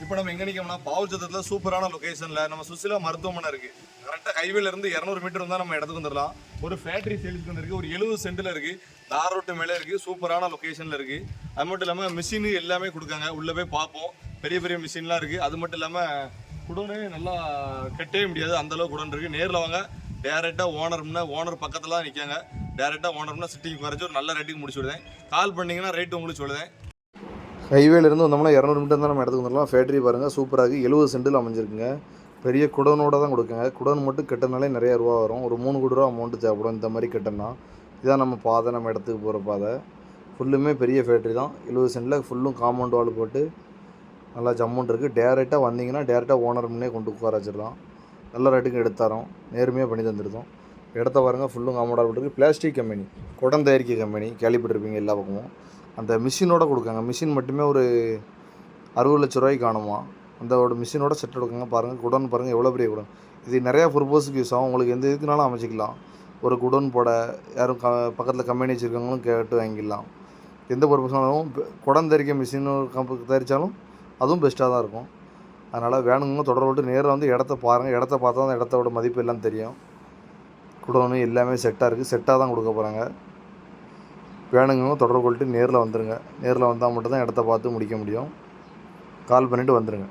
இப்போ நம்ம எங்கே நிற்கோம்னா பாவச்சத்திரத்தில் சூப்பரான லொக்கேஷனில் நம்ம சுசிலா மருத்துவமனை இருக்குது. கரெக்டாக ஹைவேல இருந்து 200 மீட்டர் வந்தால் நம்ம இடத்துக்கு வந்துடலாம். ஒரு ஃபேக்ட்ரி சேல்ஸ்க்கு வந்துருக்கு. ஒரு 70 சென்ட்டில் இருக்குது. தார் ரோட்டு மேலே இருக்குது. சூப்பரான லொக்கேஷனில் இருக்குது. அது மட்டும் இல்லாமல் மிஷினு எல்லாமே கொடுக்காங்க. உள்ளே போய் பார்ப்போம். பெரிய பெரிய மிஷின்லாம் இருக்குது. அது மட்டும் இல்லாமல் குடோனு நல்லா கட்டவே முடியாது, அந்தளவுக்கு குடோன் இருக்குது. நேரில் வாங்க. டேரெக்டாக ஓனர் பக்கத்தில் தான் நிற்காங்க. டேரெக்டாக ஓனர்னா சிட்டிங் குறைச்சி ஒரு நல்ல ரேட்டுக்கு முடிச்சு விடுதேன். கால் பண்ணிங்கன்னா ரேட்டு உங்களுக்கு சொல்லுதேன். ஹைவேலேருந்து வந்தோம்னா 200 மீட்டர் தான் நம்ம இடத்துக்கு வந்துடலாம். ஃபேக்ட்ரி பாருங்கள் சூப்பராக இருக்குது. 70 சென்ட்டில் அமைஞ்சிருக்குங்க. பெரிய குடோனோட தான் கொடுக்குங்க. குடோன் மட்டும் கட்டினாலே நிறைய ரூபா வரும். ஒரு 3 கோடி ரூபா அமௌண்ட்டு தேவைப்படும் இந்த மாதிரி கட்டினா. இதான் நம்ம பாதை, நம்ம இடத்துக்கு போகிற பாதை. ஃபுல்லுமே பெரிய ஃபேக்ட்ரி தான். 70 சென்ட்டில் ஃபுல்லும் காம்பவுண்ட் வால் போட்டு நல்லா ஜம்முன் இருக்குது. டேரெக்டாக வந்தீங்கன்னா டேரெக்டாக ஓனர் முன்னே கொண்டு உட்கார வச்சிடலாம். நல்ல ரேட்டுக்கு எடுத்தாரோம். நேர்மையாக பண்ணி தந்துருந்தோம். இடத்த பாருங்கள் ஃபுல்லும் காம்பவுண்ட் வால் போட்டுருக்கு. பிளாஸ்டிக் கம்பெனி, குடம் தயாரிக்க கம்பெனி, கேள்விப்பட்டிருப்பீங்க எல்லா பக்கமும். அந்த மிஷினோட கொடுக்காங்க. மிஷின் மட்டுமே ஒரு 60 லட்ச ரூபாய்க்கு காணுமா. அந்த ஒரு மிஷினோட செட் கொடுக்குங்க. பாருங்கள் குடோன் பாருங்கள் எவ்வளோ பெரிய குடோன். இது நிறையா பர்பஸுக்கு யூஸ் ஆகும். உங்களுக்கு எந்த இதுக்குனாலும் அமைச்சிக்கலாம். ஒரு குடோன் போட யாரும் பக்கத்தில் கம்பெனி வச்சுருக்கவங்களும் கேட்டு வாங்கிடலாம். எந்த பர்பஸ்னாலும் குடம் தயாரிக்க மிஷின் தயாரித்தாலும் அதுவும் பெஸ்ட்டாக தான் இருக்கும். அதனால் வேணுங்க தொடர்பு விட்டு நேரில் வந்து இடத்த பாருங்கள். இடத்த பார்த்தா தான் இடத்தோட மதிப்பு எல்லாம் தெரியும். குடோனு எல்லாமே செட்டாக இருக்குது. செட்டாக தான் கொடுக்க போகிறாங்க. வேணுங்க தொடர்பு கொள்ளிட்டு நேரில் வந்துடுங்க. நேரில் வந்தால் மட்டும்தான் இடத்த பார்த்து முடிக்க முடியும். கால் பண்ணிவிட்டு வந்துடுங்க.